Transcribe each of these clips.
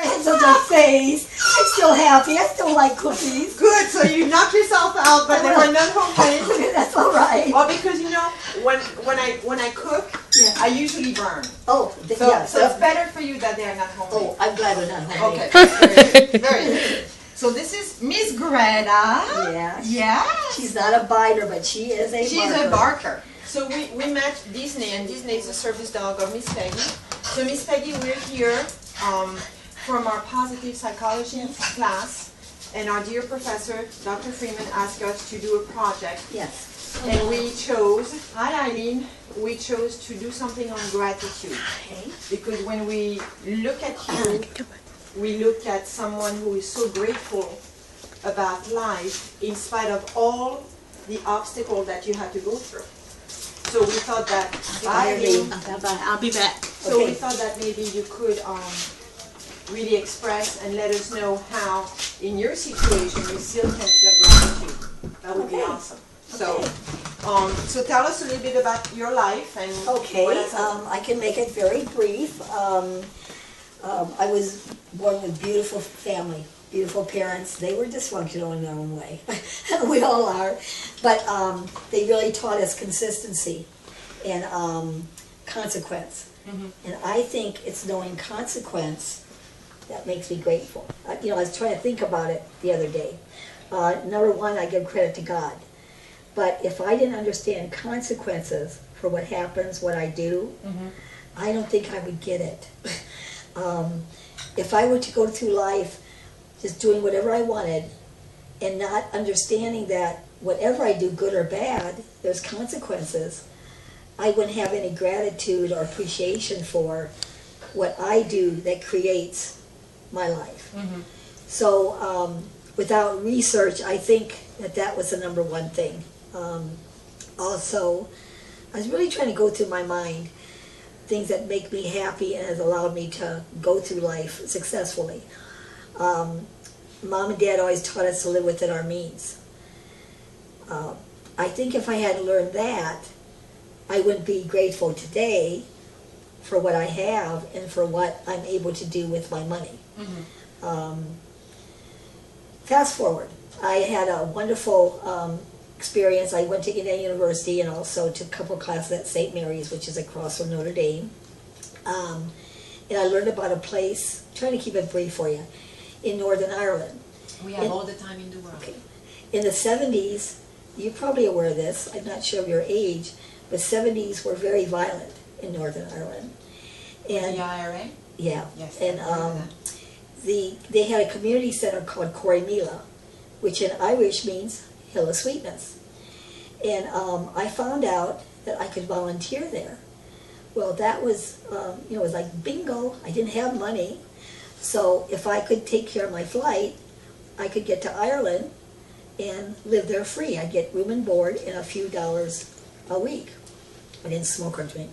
Hands on my face. I'm still happy. I still like cookies. Good, so you knocked yourself out, but they were not homemade. That's all right. Well, because you know, when I cook, Yeah. I usually burn. Oh, So, yeah. so it's better for you that they are not homemade. Oh, I'm glad they're not homemade. Okay, very good. So this is Miss Greta. Yeah. Yeah. She's not a biter, but she is a She's barker. a barker. So we met Disney, and Disney is the service dog of Miss Peggy. So Miss Peggy, we're here from our positive psychology class, and our dear professor, Dr. Freeman, asked us to do a project. Yes. And we chose, hi Eileen, we chose to do something on gratitude. Okay. Because when we look at you, we look at someone who is so grateful about life in spite of all the obstacles that you had to go through. So we thought that, Eileen, I'll be back. so Okay. we thought that maybe you could really express and let us know how, in your situation, you still can feel gratitude. That would be Okay. awesome. So, so tell us a little bit about your life and Okay, what has happened. I can make it very brief. I was born with beautiful family, beautiful parents. They were dysfunctional in their own way. We all are. But they really taught us consistency and consequence. And I think it's knowing consequence that makes me grateful. You know, I was trying to think about it the other day. Number one, I give credit to God. But if I didn't understand consequences for what happens, what I do, I don't think I would get it. If I were to go through life just doing whatever I wanted and not understanding that whatever I do, good or bad, there's consequences, I wouldn't have any gratitude or appreciation for what I do that creates my life. So without research, I think that was the number one thing. Also, I was really trying to go through my mind things that make me happy and has allowed me to go through life successfully. Mom and Dad always taught us to live within our means. I think if I had learned that, I wouldn't be grateful today for what I have and for what I'm able to do with my money. Fast forward, I had a wonderful experience. I went to Indiana University and also took a couple classes at St. Mary's, which is across from Notre Dame. And I learned about a place, I'm trying to keep it brief for you, in Northern Ireland. We have all the time in the world. Okay. In the 70s, you're probably aware of this, I'm not sure of your age, but 70s were very violent in Northern Ireland. And The IRA? yeah, Yes. and I remember that. they had a community center called Corrymeela, which in Irish means Hill of Sweetness. And I found out that I could volunteer there. Well, that was, you know, it was like bingo. I didn't have money. So if I could take care of my flight, I could get to Ireland and live there free. I'd get room and board and a few dollars a week. I didn't smoke or drink.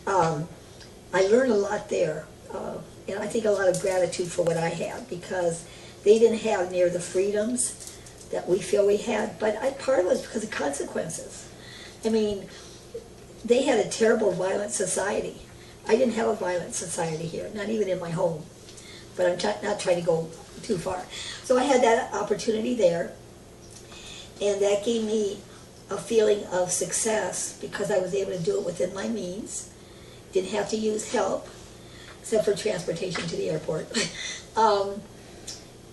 I learned a lot there. And I think a lot of gratitude for what I had, because they didn't have near the freedoms that we feel we had, but part of it was because of consequences. I mean, they had a terrible violent society. I didn't have a violent society here, not even in my home, but I'm not trying to go too far. So I had that opportunity there, and that gave me a feeling of success because I was able to do it within my means, didn't have to use help, except for transportation to the airport.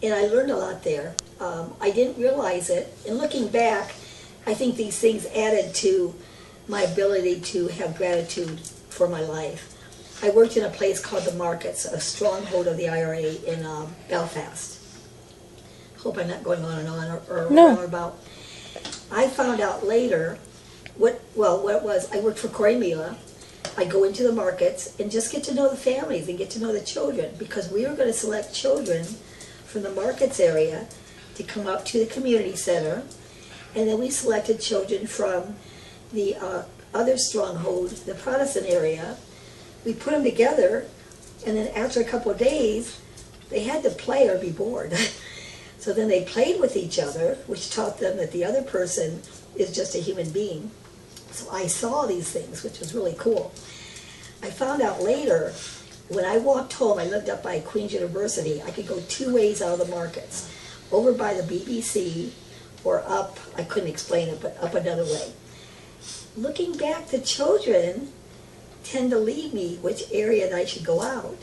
And I learned a lot there. I didn't realize it. And looking back, I think these things added to my ability to have gratitude for my life. I worked in a place called the Markets, a stronghold of the IRA in Belfast. Hope I'm not going on and on or more about. I found out later what it was. I worked for Corrymeela. I go into the markets and just get to know the families and get to know the children, because we were going to select children from the markets area to come up to the community center, and then we selected children from the other stronghold, the Protestant area. We put them together, and then after a couple of days, they had to play or be bored. So then they played with each other, which taught them that the other person is just a human being. So I saw these things, which was really cool. I found out later when I walked home, I lived up by Queen's University. I could go two ways out of the markets, over by the BBC or up, I couldn't explain it, but up another way. Looking back, the children tend to lead me which area that I should go out.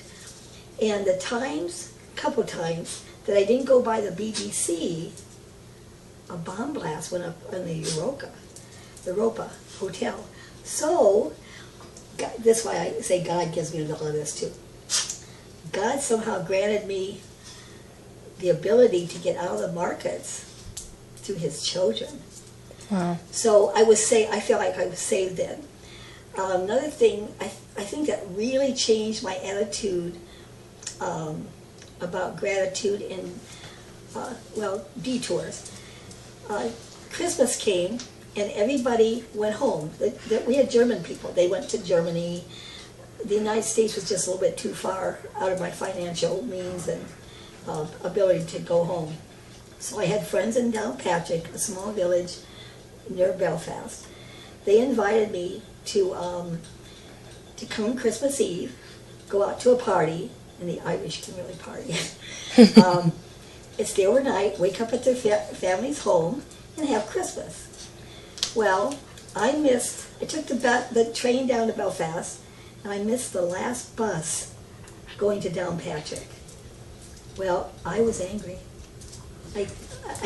And the times, a couple times, that I didn't go by the BBC, a bomb blast went up on the Europa Hotel. So, God, that's why I say God gives me all of this too. God somehow granted me the ability to get out of the markets through His children. Wow. So I feel like I was saved then. Another thing, I think that really changed my attitude about gratitude and, detours. Christmas came and everybody went home. We had German people. They went to Germany. The United States was just a little bit too far out of my financial means and ability to go home. So I had friends in Downpatrick, a small village near Belfast. They invited me to come Christmas Eve, go out to a party, and the Irish can really party. Stay overnight, wake up at their family's home, and have Christmas. Well, I took the train down to Belfast, and I missed the last bus going to Downpatrick. Well, I was angry. I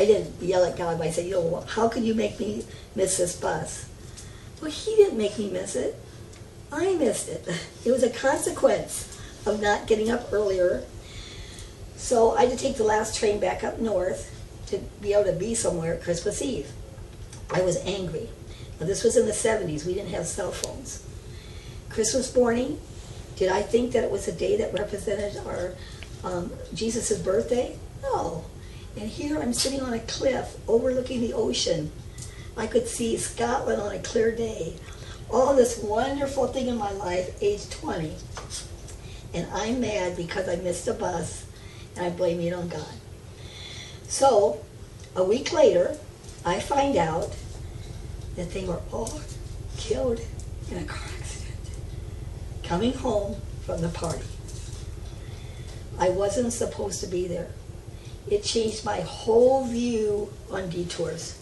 didn't yell at God, but I said, how could you make me miss this bus? Well, He didn't make me miss it. I missed it. It was a consequence of not getting up earlier. So I had to take the last train back up north to be able to be somewhere at Christmas Eve. I was angry. Now, this was in the 70s. We didn't have cell phones. Christmas morning, did I think that it was a day that represented our Jesus' birthday? No. And here I'm sitting on a cliff overlooking the ocean. I could see Scotland on a clear day. All this wonderful thing in my life, age 20. And I'm mad because I missed a bus, and I blame it on God. So, a week later, I find out that they were all killed in a car accident, coming home from the party. I wasn't supposed to be there. It changed my whole view on detours.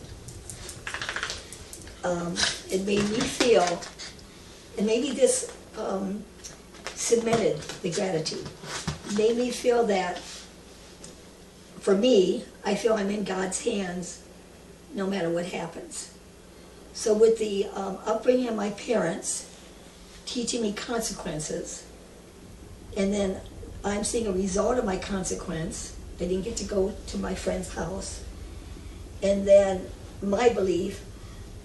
It made me feel, and maybe this cemented the gratitude. It made me feel that, for me, I feel I'm in God's hands no matter what happens. So with the upbringing of my parents, teaching me consequences, and then I'm seeing a result of my consequence. I didn't get to go to my friend's house. And then my belief,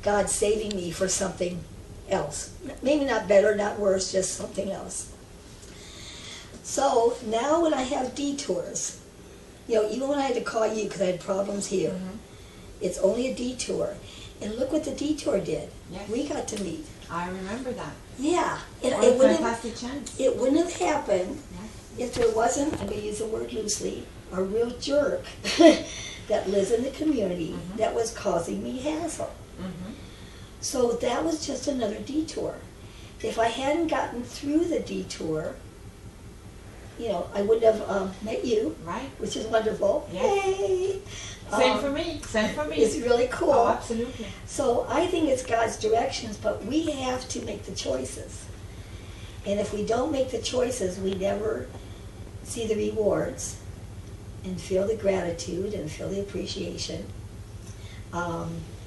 God saving me for something else. Maybe not better, not worse, just something else. So now when I have detours, even when I had to call you because I had problems here, it's only a detour. And look what the detour did. Yes. We got to meet. I remember that. Yeah. What a fantastic chance. It wouldn't have happened if there wasn't, I'm going to use the word loosely, a real jerk that lives in the community that was causing me hassle. So that was just another detour. If I hadn't gotten through the detour, I wouldn't have met you, Right. which is wonderful. Yes. Yay! Same for me. Same for me. It's really cool. Oh, absolutely. So I think it's God's directions, but we have to make the choices. And if we don't make the choices, we never see the rewards and feel the gratitude and feel the appreciation.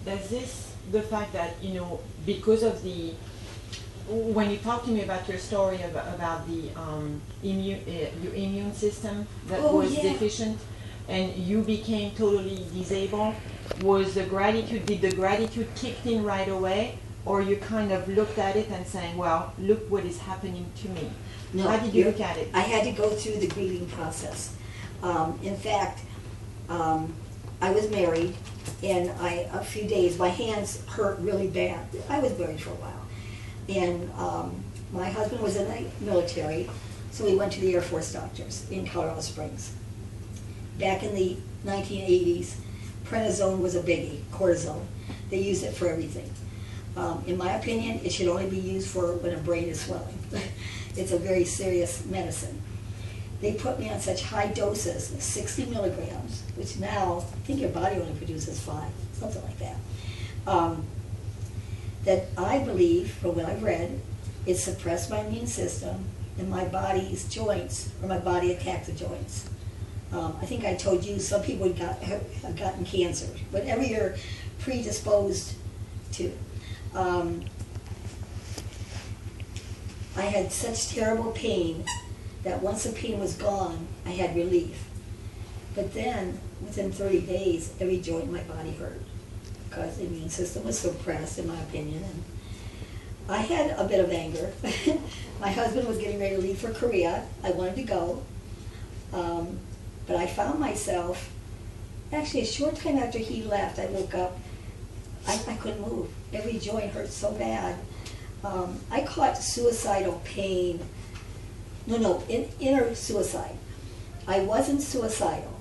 There's the fact that, because of when you talk to me about your story about the your immune system that was deficient, and you became totally disabled, did the gratitude kick in right away, or you kind of looked at it and saying, well, look what is happening to me? No, how did you look at it? I had to go through the grieving process. In fact, I was married, and a few days, my hands hurt really bad. I was married for a while. And my husband was in the military, so we went to the Air Force doctors in Colorado Springs. Back in the 1980s, prednisone was a biggie, cortisone. They used it for everything. In my opinion, it should only be used for when a brain is swelling. it's a very serious medicine. They put me on such high doses, 60 milligrams, which now, I think your body only produces 5, something like that. That I believe, from what I've read, it suppressed my immune system and my body's joints, or my body attacked the joints. I think I told you some people have gotten cancer, whatever you're predisposed to. I had such terrible pain that once the pain was gone, I had relief. But then, within 30 days, every joint in my body hurt because the immune system was suppressed, in my opinion. And I had a bit of anger. My husband was getting ready to leave for Korea. I wanted to go. But I found myself, actually a short time after he left, I woke up, I couldn't move. Every joint hurt so bad. I caught suicidal pain. Inner suicide. I wasn't suicidal,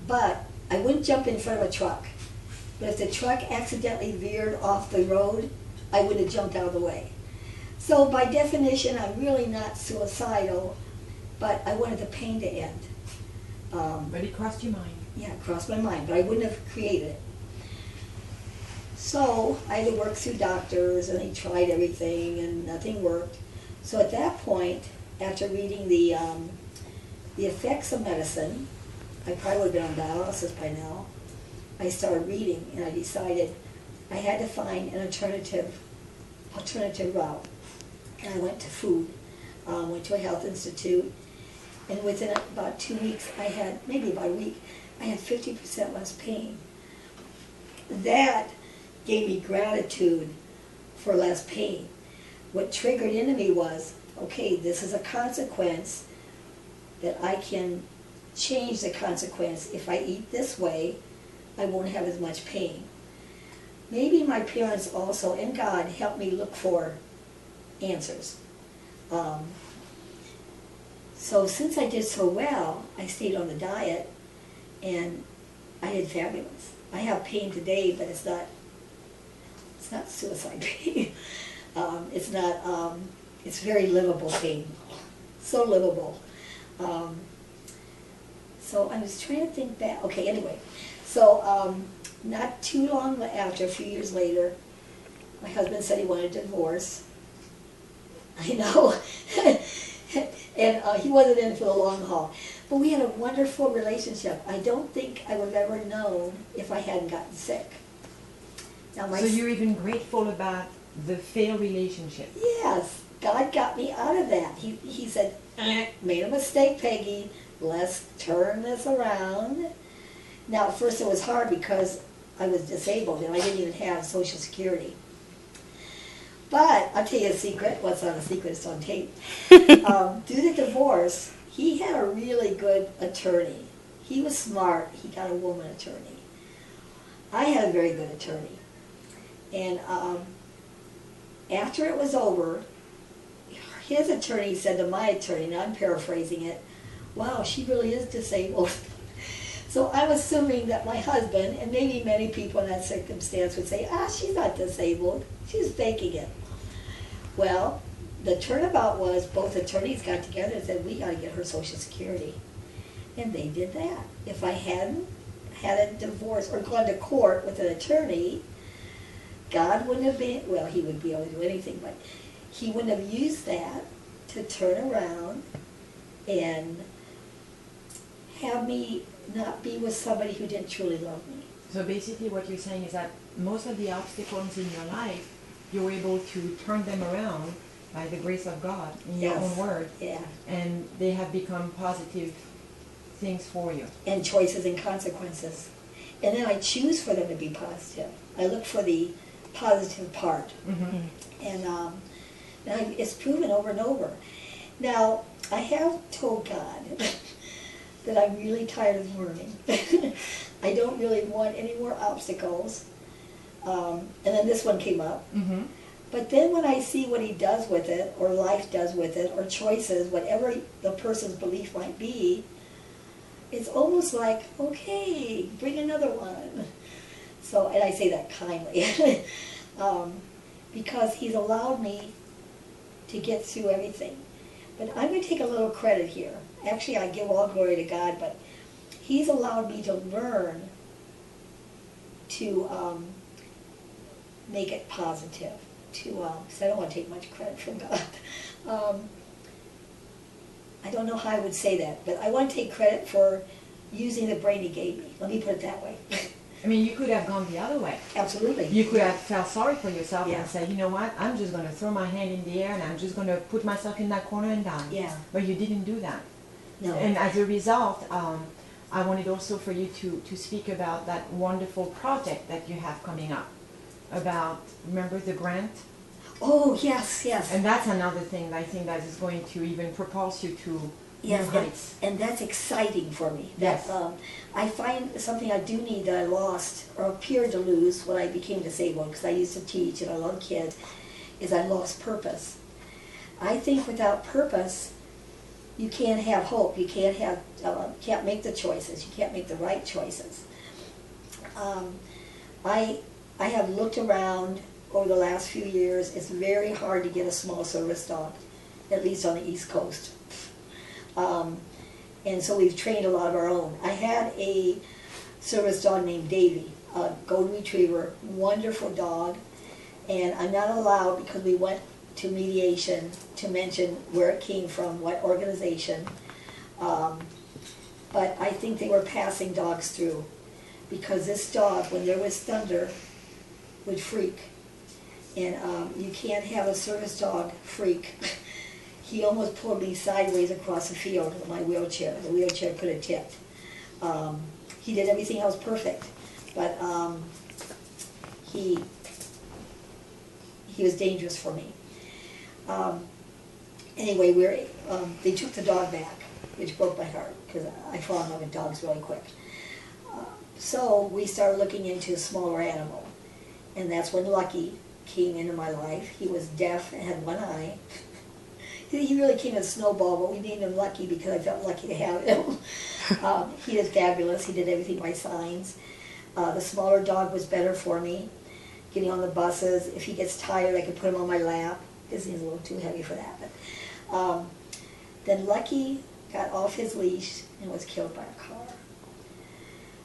but I wouldn't jump in front of a truck. But if the truck accidentally veered off the road, I would have jumped out of the way. So by definition, I'm really not suicidal, but I wanted the pain to end. But it crossed your mind. Yeah, it crossed my mind, but I wouldn't have created it. So I had to work through doctors, and they tried everything, and nothing worked. So at that point, after reading the effects of medicine, I probably would have been on dialysis by now, I started reading, and I decided I had to find an alternative route. And I went to food, went to a health institute, and within about 2 weeks, maybe about a week, I had 50% less pain. That gave me gratitude for less pain. What triggered into me was, okay, this is a consequence that I can change the consequence. If I eat this way, I won't have as much pain. Maybe my parents also, and God, helped me look for answers. So since I did so well, I stayed on the diet, and I did fabulous. I have pain today, but it's not suicide pain. It's very livable pain, so livable. So I was trying to think back. Okay, anyway, so not too long after, a few years later, my husband said he wanted a divorce. I know. And he wasn't in for the long haul. But we had a wonderful relationship. I don't think I would have ever known if I hadn't gotten sick. Now So you're even grateful about the failed relationship? Yes. God got me out of that. He said, made a mistake, Peggy. Let's turn this around. Now, at first it was hard because I was disabled and I didn't even have Social Security. But I'll tell you a secret. What's not a secret? It's on tape. Due to divorce, he had a really good attorney. He was smart. He got a woman attorney. I had a very good attorney. And after it was over, his attorney said to my attorney, and I'm paraphrasing it, wow, she really is disabled. So I'm assuming that my husband, and maybe many people in that circumstance would say, she's not disabled. She's faking it. Well, the turnabout was both attorneys got together and said, we got to get her Social Security. And they did that. If I hadn't had a divorce or gone to court with an attorney, God wouldn't have been, well, he would be able to do anything, but he wouldn't have used that to turn around and have me not be with somebody who didn't truly love me. So basically what you're saying is that most of the obstacles in your life, you're able to turn them around by the grace of God, in your own word. Yeah. And they have become positive things for you. And choices and consequences. And then I choose for them to be positive. I look for the positive part. Mm-hmm. And it's proven over and over. Now, I have told God that I'm really tired of learning. I don't really want any more obstacles. And then this one came up. Mm-hmm. But then when I see what he does with it, or life does with it, or choices, whatever the person's belief might be, it's almost like, okay, bring another one. So, and I say that kindly, because he's allowed me to get through everything. But I'm going to take a little credit here. Actually, I give all glory to God, but He's allowed me to learn to make it positive. Because I don't want to take much credit from God. I don't know how I would say that, but I want to take credit for using the brain He gave me. Let me put it that way. I mean, you could have gone the other way. Absolutely. You could have felt sorry for yourself Yeah. and said, you know what, I'm just going to throw my hand in the air and I'm just going to put myself in that corner and die. Yeah. But you didn't do that. No. And as a result, I wanted also for you to speak about that wonderful project that you have coming up. About, remember the grant? Oh, yes, yes. And that's another thing I think that is going to even propulse you to Yes, new heights. and that's exciting for me. Yes. That, I find something I do need that I lost or appeared to lose when I became disabled, because I used to teach and I love kids, is I lost purpose. I think without purpose, you can't have hope. You can't have, can't make the choices. You can't make the right choices. I have looked around over the last few years. It's very hard to get a small service dog, at least on the East Coast. And so we've trained a lot of our own. I had a service dog named Davy, a golden retriever, wonderful dog, and I'm not allowed, because we went to mediation, to mention where it came from, what organization, but I think they were passing dogs through, because this dog, when there was thunder, would freak, and you can't have a service dog freak. He almost pulled me sideways across the field with my wheelchair. The wheelchair could have tipped. He did everything else perfect, but he was dangerous for me. Anyway, they took the dog back, which broke my heart, because I fall in love with dogs really quick. So we started looking into a smaller animal, and that's when Lucky came into my life. He was deaf and had one eye. He really came as a snowball, but we named him Lucky because I felt lucky to have him. He is fabulous. He did everything by signs. The smaller dog was better for me, getting on the buses. If he gets tired, I could put him on my lap. Disney's a little too heavy for that. But then Lucky got off his leash and was killed by a car.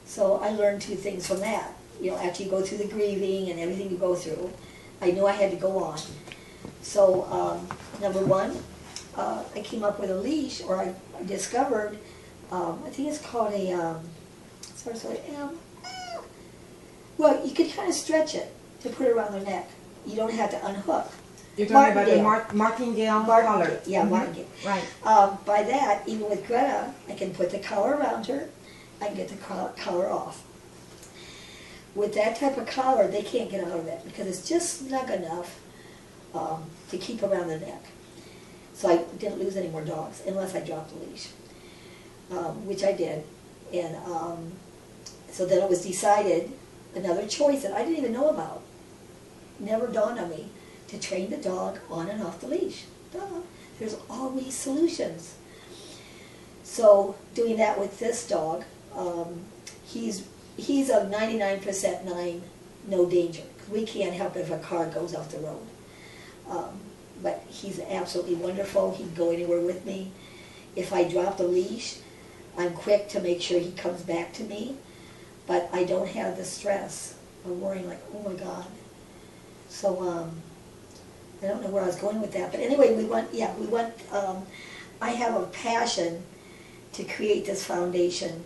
So I learned two things from that. You know, after you go through the grieving and everything you go through, I knew I had to go on. So number one, I came up with a leash, or I discovered, I think it's called a, starts with M. Well, you can kind of stretch it to put it around their neck. You don't have to unhook. You're talking about the Martingale collar. Yeah, Martingale. Right. By that, even with Greta, I can put the collar around her. I can get the collar off. With that type of collar, they can't get out of it because it's just snug enough to keep around the neck. So I didn't lose any more dogs unless I dropped the leash, which I did. And so then it was decided, another choice that I didn't even know about, never dawned on me, to train the dog on and off the leash. Duh. There's always solutions. So doing that with this dog, he's a 99% no danger. We can't help it if a car goes off the road. But he's absolutely wonderful. He can go anywhere with me. If I drop the leash, I'm quick to make sure he comes back to me. But I don't have the stress of worrying like, oh my God. So I don't know where I was going with that. But anyway, I have a passion to create this foundation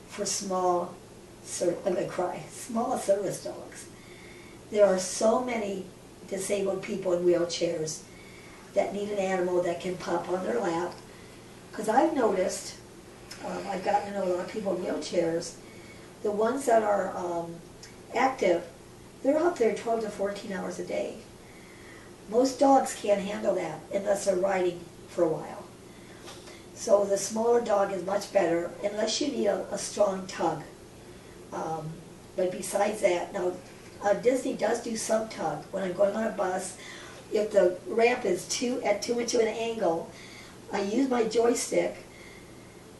for small service dogs. There are so many disabled people in wheelchairs that need an animal that can pop on their lap. Because I've noticed, I've gotten to know a lot of people in wheelchairs, the ones that are active, they're out there 12 to 14 hours a day. Most dogs can't handle that unless they're riding for a while. So the smaller dog is much better, unless you need a strong tug. But besides that, now Disney does do some tug. When I'm going on a bus, if the ramp is at too much of an angle, I use my joystick,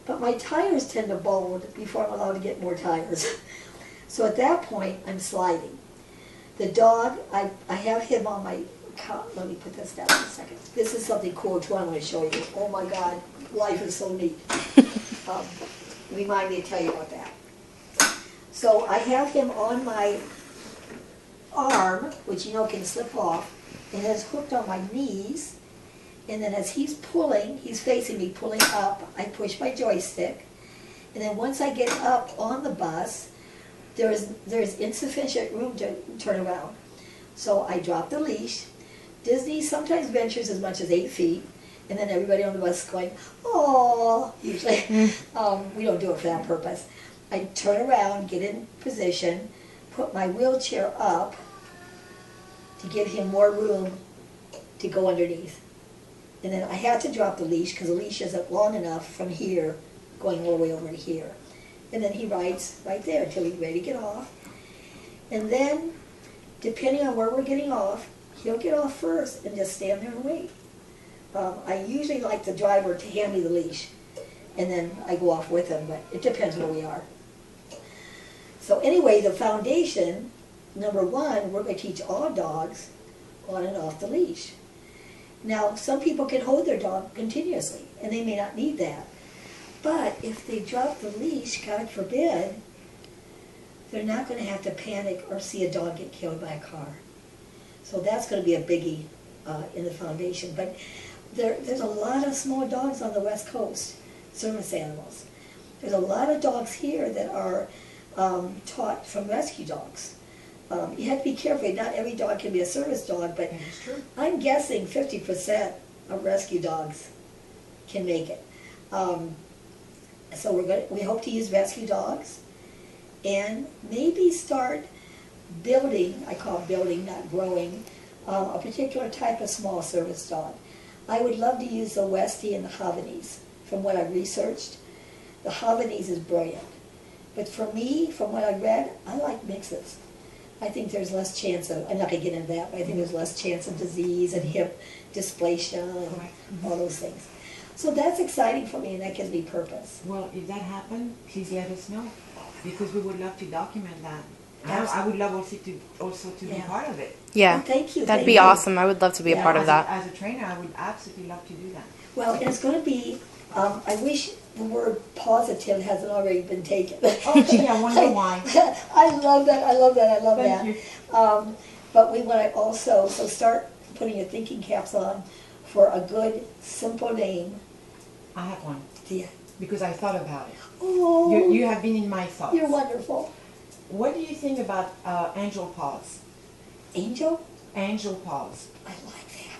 but my tires tend to bulge before I'm allowed to get more tires. So at that point, I'm sliding. The dog, I have him on my let me put this down for a second. This is something cool too I want to show you. Oh my God, life is so neat. Remind me to tell you about that. So I have him on my arm, which you know can slip off, and it's hooked on my knees. And then as he's pulling, he's facing me, pulling up, I push my joystick. And then once I get up on the bus, there's insufficient room to turn around. So I drop the leash. Disney sometimes ventures as much as 8 feet, and then everybody on the bus is going, oh, usually. We don't do it for that purpose. I turn around, get in position, put my wheelchair up to give him more room to go underneath. And then I had to drop the leash because the leash isn't long enough from here going all the way over to here. And then he rides right there until he's ready to get off. And then, depending on where we're getting off, he'll get off first and just stand there and wait. I usually like the driver to hand me the leash, and then I go off with him, but it depends where we are. So anyway, the foundation, number one, we're going to teach all dogs on and off the leash. Now, some people can hold their dog continuously, and they may not need that. But if they drop the leash, God forbid, they're not going to have to panic or see a dog get killed by a car. So that's going to be a biggie in the foundation. But there's a lot of small dogs on the West Coast, service animals. There's a lot of dogs here that are taught from rescue dogs. You have to be careful. Not every dog can be a service dog, but I'm guessing 50% of rescue dogs can make it. So we hope to use rescue dogs and maybe start building, I call it building, not growing, a particular type of small service dog. I would love to use the Westie and the Havanese. From what I've researched, the Havanese is brilliant. But for me, from what I've read, I like mixes. I think there's less chance of, I'm not going to get into that, but I think there's less chance of disease and hip dysplasia and all those things. So that's exciting for me, and that gives me purpose. Well, if that happens, please let us know, because we would love to document that. Absolutely. I would love also to be part of it. Yeah, Well, thank you. that'd Thank be you. awesome. I would love to be a Yeah. part of that. As a trainer, I would absolutely love to do that. Well, and it's going to be, I wish the word positive hasn't already been taken. Oh, gee, I wonder why. I love that, I love that, I love Thank that. you. But we want to also, so start putting your thinking caps on for a good, simple name. I have one, Yeah. because I thought about it. Oh, You have been in my thoughts. you're wonderful. What do you think about angel paws? Angel? Angel paws. I like that.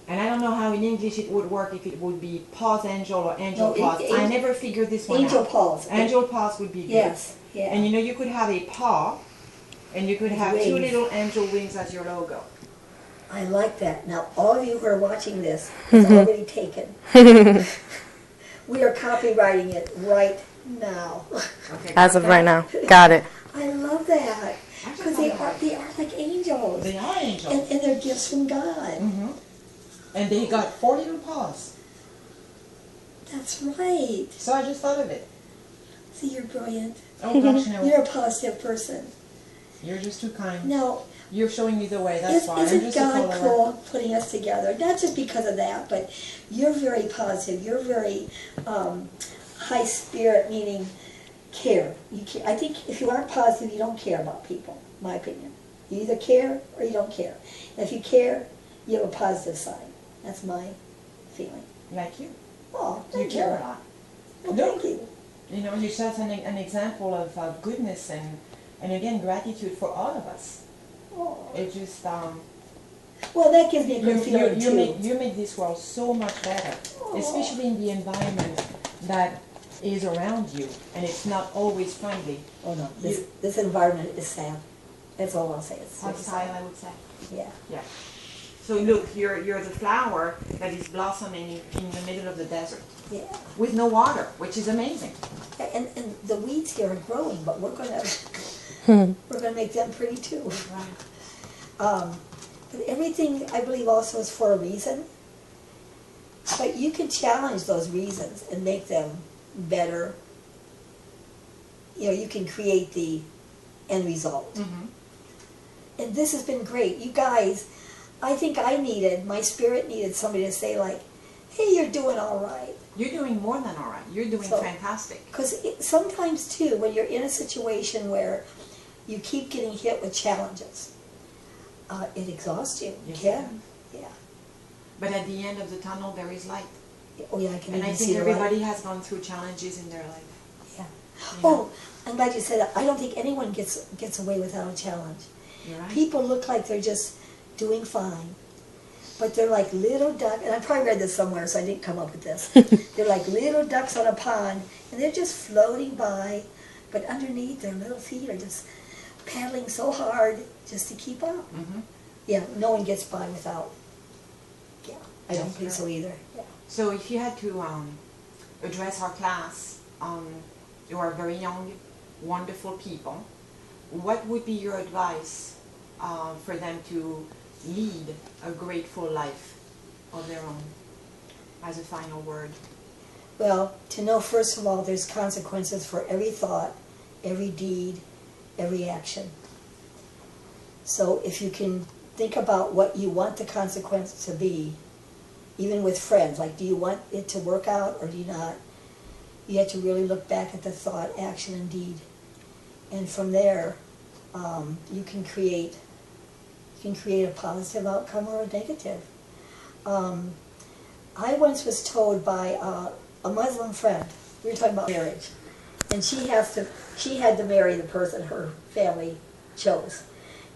And I don't know how in English it would work, if it would be paws angel or angel No, paws. I never figured this one Angel out. paws. Angel paws would be good. Yes, yeah. And you know, you could have a paw, and you could With have two wings. little angel wings as your logo. I like that. Now, all of you who are watching this, it's already taken. We are copywriting it right now. Okay. As of right now. Got it. I love that. Because they are like angels. They are angels. And they're gifts from God. Mm-hmm. And they got 4 little paws. That's right. So I just thought of it. See, you're brilliant. Oh gosh, no. You're a positive person. You're just too kind. Now, You're showing me the way, that's why. I'm isn't just a God follower. cool putting us together? Not just because of that, but you're very positive. You're very high spirit, meaning care. I think if you aren't positive, you don't care about people, my opinion. You either care or you don't care. And if you care, you have a positive side. That's my feeling. Like you. Oh, You thank you. care a lot. Well, No. thank you. You know, you set an example of goodness and again, gratitude for all of us. Oh. It just, Well, that gives me a good feeling, too. you make this world so much better, especially in the environment that is around you, and it's not always friendly. Oh, no. This environment is sad. That's all I'll say. It's Hostile, sad. I would say. Yeah. Yeah. So look, you're the flower that is blossoming in the middle of the desert Yeah. with no water, which is amazing. And the weeds here are growing, but we're gonna make them pretty too. Right. But everything I believe also is for a reason. But you can challenge those reasons and make them better. You know, you can create the end result. Mm-hmm. And this has been great. You guys, I think my spirit needed somebody to say like, hey, you're doing all right. You're doing more than all right. You're doing So- fantastic. Because sometimes too, when you're in a situation where you keep getting hit with challenges, it exhausts you. Yes, Yeah. it Yeah. But at the end of the tunnel, there is light. Oh yeah, I can And I even think see the light. everybody has gone through challenges in their life. Yeah. You know? Oh, I'm glad you said that. I don't think anyone gets away without a challenge. You're right. People look like they're just doing fine, but they're like little ducks, and I probably read this somewhere, so I didn't come up with this. They're like little ducks on a pond, and they're just floating by, but underneath their little feet are just paddling so hard just to keep up. Mhm. Yeah, no one gets by without. Yeah, I don't That's think so either. Yeah. So if you had to address our class, you are very young, wonderful people, what would be your advice for them to lead a grateful life of their own, as a final word? Well, to know first of all there's consequences for every thought, every deed, every action. So if you can think about what you want the consequence to be, even with friends, like do you want it to work out or do you not? You have to really look back at the thought, action, and deed. And from there, you can create a positive outcome or a negative. I once was told by a Muslim friend, we were talking about marriage, and she had to marry the person her family chose.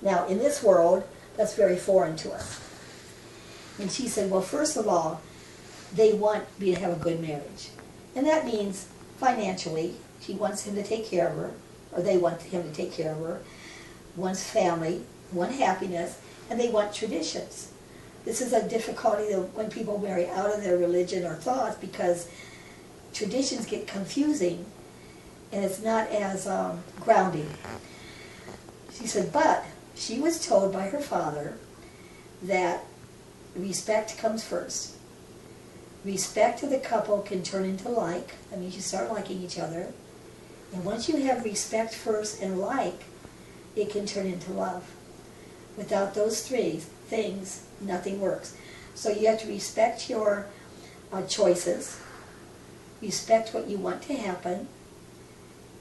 Now, in this world, that's very foreign to us. And she said, well, first of all, they want me to have a good marriage. And that means financially, she wants him to take care of her, or they want him to take care of her, wants family, want happiness, and they want traditions. This is a difficulty when people marry out of their religion or thoughts because traditions get confusing and it's not as grounding. She said, but she was told by her father that respect comes first. Respect to the couple can turn into like. That means you start liking each other. And once you have respect first and like, it can turn into love. Without those three things, nothing works. So you have to respect your choices, respect what you want to happen,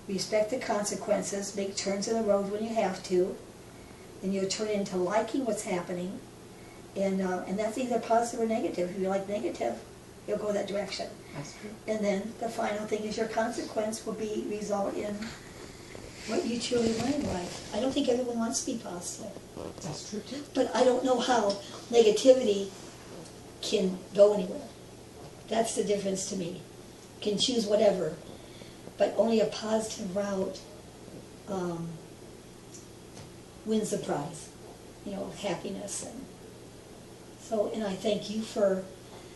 respect the consequences, make turns in the road when you have to, and you'll turn into liking what's happening, and that's either positive or negative. If you like negative, you'll go that direction. That's true. And then the final thing is your consequence will result in what you truly want in life. I don't think everyone wants to be positive. That's true too. But I don't know how negativity can go anywhere. That's the difference to me. Can choose whatever, but only a positive route wins the prize. You know, happiness. And I thank you for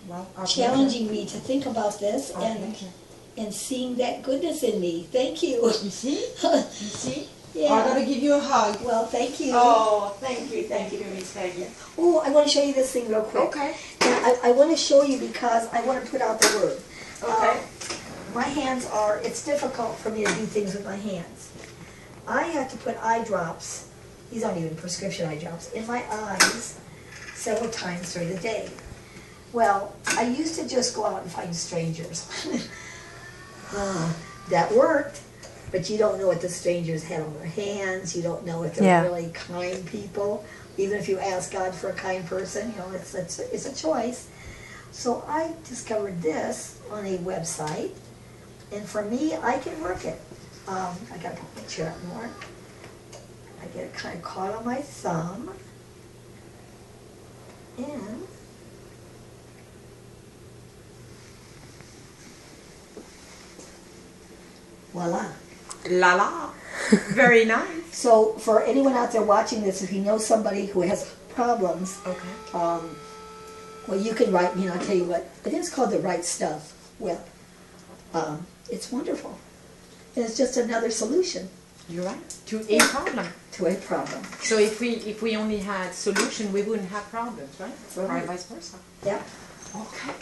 Well, our challenging me to think about this pleasure. Our pleasure. and seeing that goodness in me. Thank you. You see? You see? Yeah. I'm going to give you a hug. Well, thank you. Oh, thank you, Miss Peggy. Oh, I want to show you this thing real quick. Okay. And I want to show you because I want to put out the word. Okay. My hands it's difficult for me to do things with my hands. I have to put eye drops, these aren't even prescription eye drops, in my eyes several times during the day. Well, I used to just go out and find strangers. That worked, but you don't know what the strangers had on their hands. You don't know if they're Yeah. really kind people. Even if you ask God for a kind person, you know, it's a choice. So I discovered this on a website, and for me, I can work it. I got to put my chair up more. I get it kind of caught on my thumb, and voila. La la. Very nice. So for anyone out there watching this, if you know somebody who has problems, Okay. well, you can write me, and I'll tell you what. I think it's called the Right Stuff Web. It's wonderful. And it's just another solution You're right. To a problem. to a problem. So if we only had solution, we wouldn't have problems, right? Right. Or vice versa. Yeah. Okay.